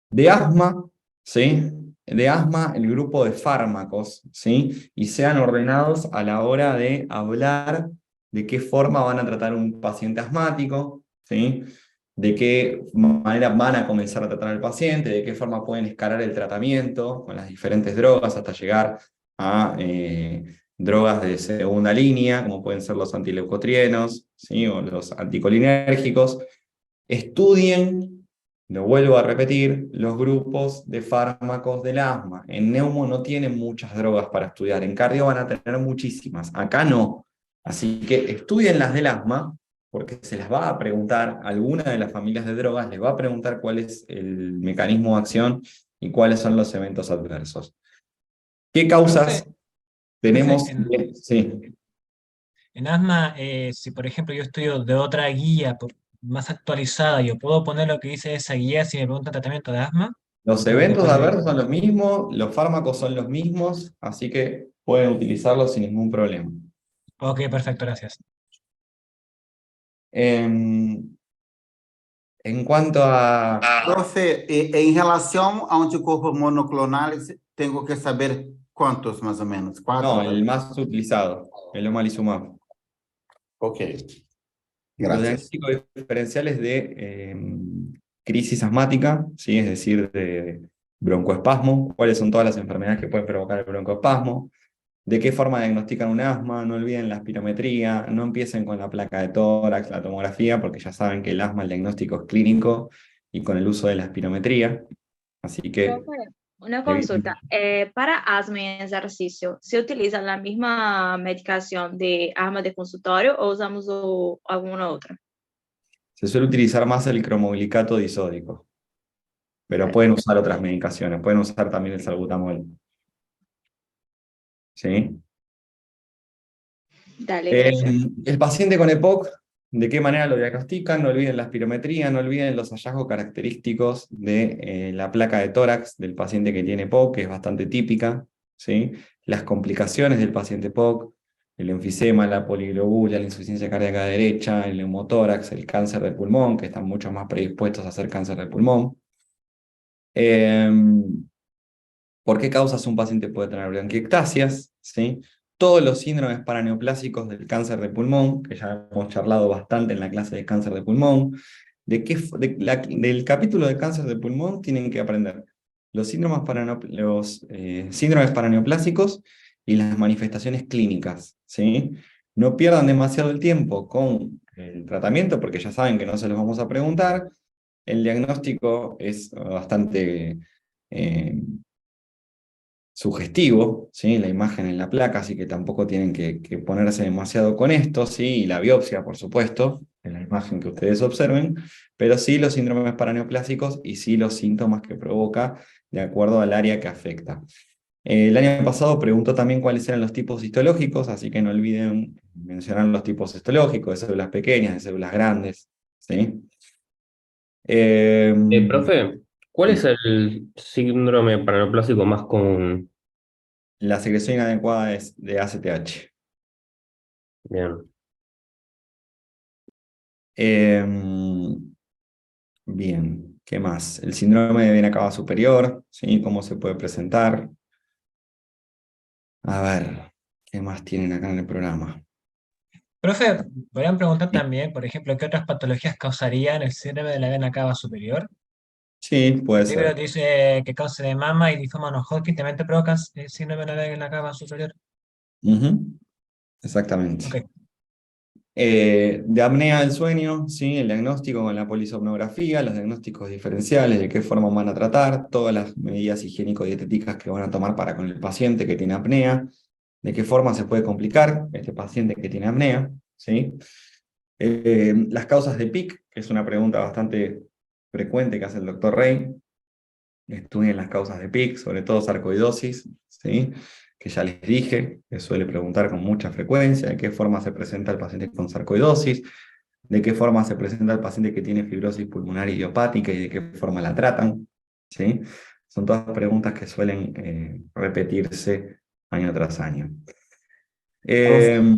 De asma, ¿sí? De asma, el grupo de fármacos, ¿sí? Y sean ordenados a la hora de hablar de qué forma van a tratar un paciente asmático, ¿sí? De qué manera van a comenzar a tratar al paciente, de qué forma pueden escalar el tratamiento con las diferentes drogas hasta llegar a drogas de segunda línea, como pueden ser los antileucotrienos, ¿sí? O los anticolinérgicos. Estudien, lo vuelvo a repetir, los grupos de fármacos del asma. En neumo no tienen muchas drogas para estudiar, en cardio van a tener muchísimas, acá no. Así que estudien las del asma, porque se les va a preguntar, alguna de las familias de drogas les va a preguntar cuál es el mecanismo de acción y cuáles son los eventos adversos. ¿Qué causas? Tenemos, Profe, sí, en asma, si por ejemplo yo estudio de otra guía más actualizada, ¿yo puedo poner lo que dice esa guía si me preguntan tratamiento de asma? los ¿O eventos depende? adversos son los mismos, los fármacos son los mismos, así que pueden utilizarlos sin ningún problema. Ok, perfecto, gracias. En, en cuanto a... Profe, em relação a anticorpos monoclonais, tenho que saber quantos, mais ou menos? No, Quatro? el más utilizado, el omalizumab. Ok, Los gracias. diagnósticos diferenciales de crisis asmática, ¿sí? Es decir, de broncoespasmo, cuáles son todas las enfermedades que pueden provocar el broncoespasmo, de qué forma diagnostican un asma, no olviden la espirometría, no empiecen con la placa de tórax, la tomografía, porque ya saben que el asma, el diagnóstico es clínico y con el uso de la espirometría. Así que, Profe, una eviten. consulta. Para asma y ejercicio, ¿se utiliza la misma medicación de asma de consultorio o usamos alguna otra? Se suele utilizar más el cromoglicato disódico, pero pueden usar otras medicaciones, pueden usar también el salbutamol. ¿Sí? Dale, gracias. El paciente con EPOC, ¿de qué manera lo diagnostican? No olviden la espirometría, no olviden los hallazgos característicos de la placa de tórax del paciente que tiene EPOC, que es bastante típica, ¿sí? Las complicaciones del paciente EPOC, el enfisema, la poliglobulia, la insuficiencia cardíaca derecha, el neumotórax, el cáncer de pulmón, que están mucho más predispuestos a hacer cáncer de pulmón. ¿Por qué causas un paciente puede tener bronquiectasias? ¿Sí? Todos los síndromes paraneoplásicos del cáncer de pulmón, que ya hemos charlado bastante en la clase de cáncer de pulmón. Del capítulo de cáncer de pulmón tienen que aprender los síndromes paraneoplásicos y las manifestaciones clínicas. ¿Sí? No pierdan demasiado el tiempo con el tratamiento, porque ya saben que no se los vamos a preguntar. El diagnóstico es bastante sugestivo, ¿sí? La imagen en la placa, así que tampoco tienen que ponerse demasiado con esto, ¿sí? Y la biopsia, por supuesto, en la imagen que ustedes observen, pero sí los síndromes paraneoplásicos y sí los síntomas que provoca de acuerdo al área que afecta. El año pasado preguntó también cuáles eran los tipos histológicos, así que no olviden mencionar los tipos histológicos, de células pequeñas, de células grandes, ¿sí? Profe, ¿cuál es Sí. el síndrome paraneoplásico más común? La secreción inadecuada es de ACTH. Bien. Bien, ¿qué más? El síndrome de vena cava superior, ¿sí? ¿Cómo se puede presentar? A ver, ¿qué más tienen acá en el programa? Profe, podrían preguntar Sí, también, por ejemplo, ¿qué otras patologías causarían el síndrome de la vena cava superior? sí, puede El libro ser. dice que cáncer de mama y linfoma no Hodgkin también te provocan el síndrome de la vena cava superior. Ujú, exactamente. Ok. De apnea del sueño, ¿sí? El diagnóstico con la polisomnografía, los diagnósticos diferenciales, de qué forma van a tratar, todas las medidas higiénico-dietéticas que van a tomar para con el paciente que tiene apnea, de qué forma se puede complicar este paciente que tiene apnea, ¿sí? Las causas de PIC, que es una pregunta bastante frecuente que hace el doctor Rey. Estudien las causas de PIC, sobre todo sarcoidosis, ¿sí? Que ya les dije, que suele preguntar con mucha frecuencia, de qué forma se presenta el paciente con sarcoidosis, de qué forma se presenta el paciente que tiene fibrosis pulmonar idiopática y de qué forma la tratan, ¿sí? Son todas preguntas que suelen repetirse año tras año. Em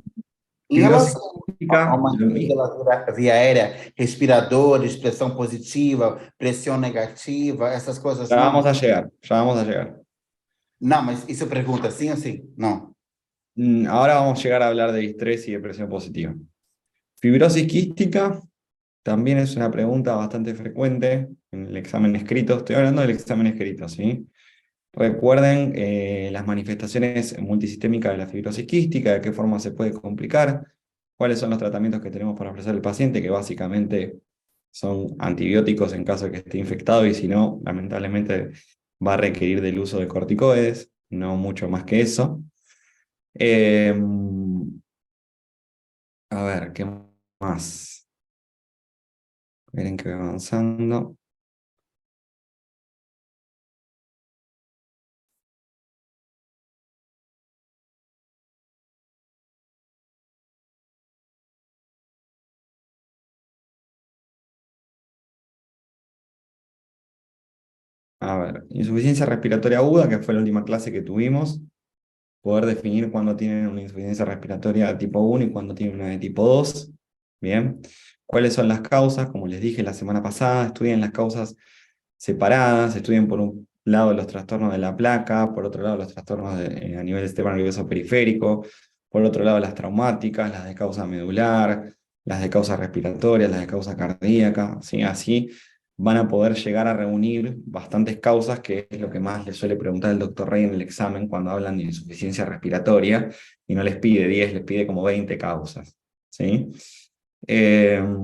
Fibrosis relação a quística, uma lo mismo. via aérea, respiradores, pressão positiva, pressão negativa, essas coisas Ya vamos não? a llegar, ya vamos a llegar. Não, mas isso pergunta sim ou sim? Não. Ahora vamos a llegar a hablar de estrés y depresión positiva. Fibrosis quística también es una pregunta bastante frecuente en el examen escrito. Estoy hablando del examen escrito, ¿sí? Recuerden las manifestaciones multisistémicas de la fibrosis quística, de qué forma se puede complicar, cuáles son los tratamientos que tenemos para ofrecer al paciente, que básicamente son antibióticos en caso de que esté infectado y si no, lamentablemente va a requerir del uso de corticoides, no mucho más que eso. A ver, ¿qué más? Miren que voy avanzando. A ver, insuficiencia respiratoria aguda, que fue la última clase que tuvimos. Poder definir cuándo tienen una insuficiencia respiratoria de tipo 1 y cuándo tienen una de tipo 2. Bien. ¿Cuáles son las causas? Como les dije la semana pasada, estudien las causas separadas, estudien por un lado los trastornos de la placa, por otro lado los trastornos a nivel del sistema nervioso periférico, por otro lado las traumáticas, las de causa medular, las de causa respiratoria, las de causa cardíaca, ¿sí? Así van a poder llegar a reunir bastantes causas, que es lo que más les suele preguntar el doctor Rey en el examen cuando hablan de insuficiencia respiratoria, y no les pide 10, les pide como 20 causas, ¿sí? De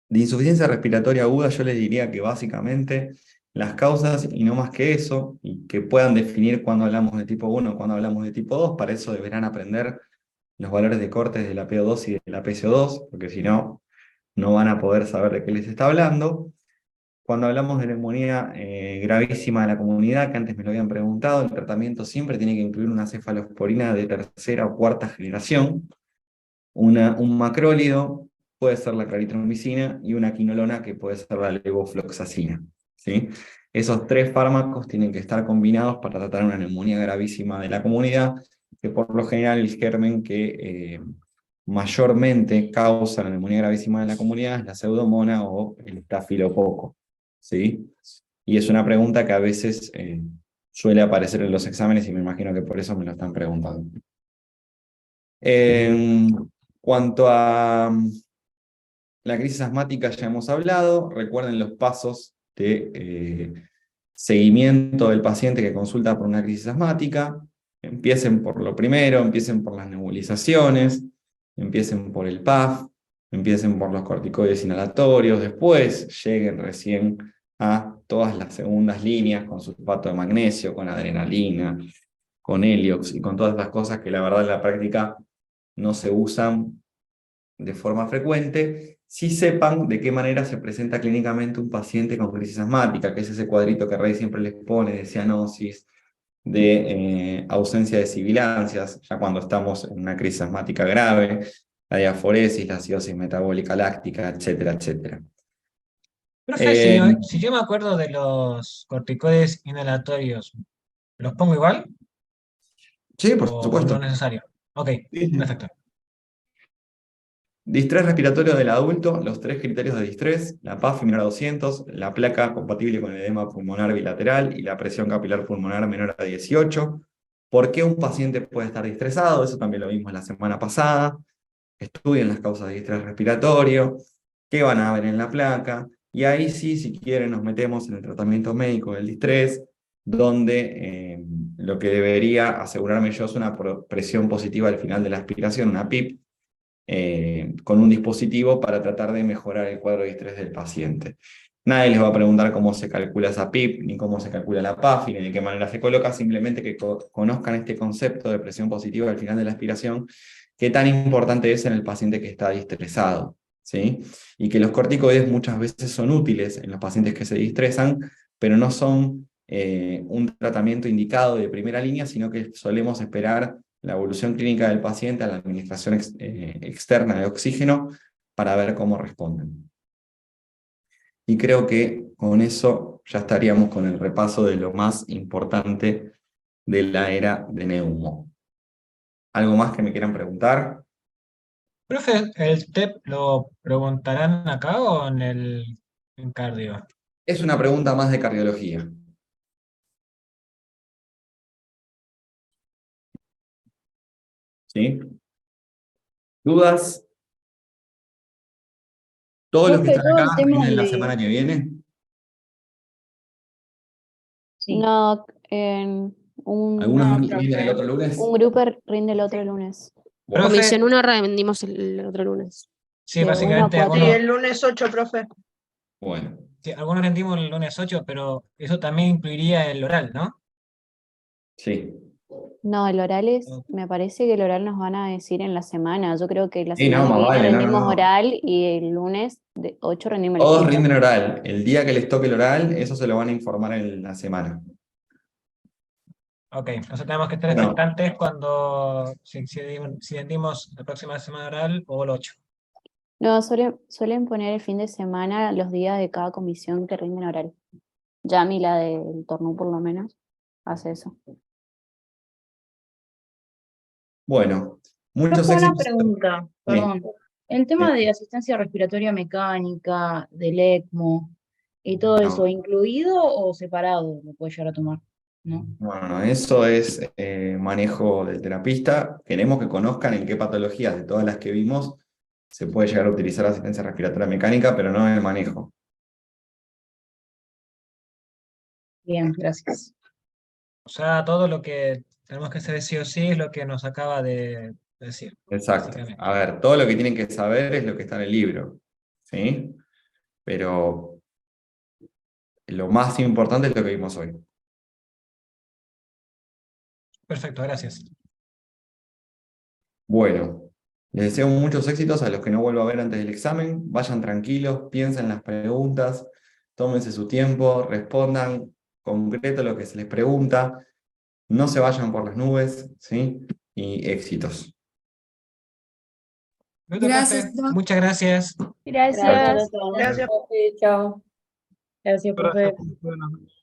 insuficiencia respiratoria aguda yo les diría que básicamente las causas y no más que eso, y que puedan definir cuando hablamos de tipo 1 o cuando hablamos de tipo 2, para eso deberán aprender los valores de cortes de la PO2 y de la PCO2, porque si no, no van a poder saber de qué les está hablando. Cuando hablamos de neumonía gravísima de la comunidad, que antes me lo habían preguntado, el tratamiento siempre tiene que incluir una cefalosporina de tercera o cuarta generación, un macrólido, puede ser la claritromicina, y una quinolona, que puede ser la levofloxacina, ¿sí? Esos 3 fármacos tienen que estar combinados para tratar una neumonía gravísima de la comunidad, que por lo general el germen que mayormente causa la neumonía gravísima de la comunidad es la pseudomonas o el estafilococo, ¿sí? Y es una pregunta que a veces suele aparecer en los exámenes, y me imagino que por eso me lo están preguntando. En cuanto a la crisis asmática ya hemos hablado. Recuerden los pasos de seguimiento del paciente que consulta por una crisis asmática. Empiecen por lo primero, empiecen por las nebulizaciones, empiecen por el PAF, empiecen por los corticoides inhalatorios, después lleguen recién a todas las segundas líneas con sulfato de magnesio, con adrenalina, con heliox y con todas las cosas que la verdad en la práctica no se usan de forma frecuente. Sí sepan de qué manera se presenta clínicamente un paciente con crisis asmática, que es ese cuadrito que Rey siempre les pone de cianosis, de ausencia de sibilancias, ya cuando estamos en una crisis asmática grave, la diaforesis, la acidosis metabólica láctica, etcétera, etcétera. Profe, si yo me acuerdo de los corticoides inhalatorios, ¿los pongo igual? Sí, por ¿O supuesto. no es necesario? Ok, perfecto. Distrés respiratorio del adulto, los 3 criterios de distrés: la PAF menor a 200, la placa compatible con el edema pulmonar bilateral y la presión capilar pulmonar menor a 18. ¿Por qué un paciente puede estar distresado? Eso también lo vimos la semana pasada. Estudien las causas de distrés respiratorio, qué van a ver en la placa, y ahí sí, si quieren, nos metemos en el tratamiento médico del distrés, donde lo que debería asegurarme yo es una presión positiva al final de la aspiración, una PIP, con un dispositivo para tratar de mejorar el cuadro de estrés del paciente. Nadie les va a preguntar cómo se calcula esa PIP, ni cómo se calcula la PAF, ni de qué manera se coloca, simplemente que conozcan este concepto de presión positiva al final de la aspiración, qué tan importante es en el paciente que está distresado, ¿sí? Y que los corticoides muchas veces son útiles en los pacientes que se distresan, pero no son un tratamiento indicado de primera línea, sino que solemos esperar la evolución clínica del paciente a la administración externa de oxígeno para ver cómo responden. Y creo que con eso ya estaríamos con el repaso de lo más importante de la era de Neumo. ¿Algo más que me quieran preguntar? Profe, ¿el TEP lo preguntarán acá o en cardio? Es una pregunta más de cardiología. ¿Sí? ¿Dudas? ¿Todos los que Profe, están todo el acá tema rinden la de... semana que viene? Sí. No, ¿Algunos No, rinden el profe. otro lunes? un grupo rinde el otro lunes. Bueno, Profe, Comisión 1 rendimos el otro lunes. sí, De 1 a básicamente 4. Sí, el lunes 8, profe. bueno. sí, algunos rendimos el lunes 8, pero eso también incluiría el oral, ¿no? Sí. No, el oral me parece que el oral nos van a decir en la semana. Yo creo que la Sí, no, semana que más viene vale, no, rendimos no. oral y el lunes de 8 rendimos el Todos escrito. rinden oral. El día que les toque el oral, eso se lo van a informar en la semana. Ok, entonces tenemos que estar Bueno, expectantes cuando, si rendimos la próxima semana oral o el 8. No, suelen poner el fin de semana los días de cada comisión que rinden oral. Yami, la del tornú por lo menos, hace eso. Bueno, muchos Profe, una éxitos. pregunta, perdón. El tema de asistencia respiratoria mecánica, del ECMO y todo No. eso, ¿incluido o separado lo puede llegar a tomar? ¿No? Bueno, eso es manejo del terapista. Queremos que conozcan en qué patologías de todas las que vimos se puede llegar a utilizar asistencia respiratoria mecánica, pero no en el manejo. Bien, gracias. O sea, todo lo que tenemos que hacer sí o sí es lo que nos acaba de decir. Exacto. Básicamente. A ver, todo lo que tienen que saber es lo que está en el libro, ¿sí? Pero lo más importante es lo que vimos hoy. Perfecto, gracias. Bueno, les deseo muchos éxitos a los que no vuelvo a ver antes del examen. Vayan tranquilos, piensen las preguntas, tómense su tiempo, respondan concreto lo que se les pregunta, no se vayan por las nubes, ¿sí? Y éxitos. Gracias, Doc. Muchas gracias. Gracias. Gracias. Gracias. Gracias, profe. Buenas noches.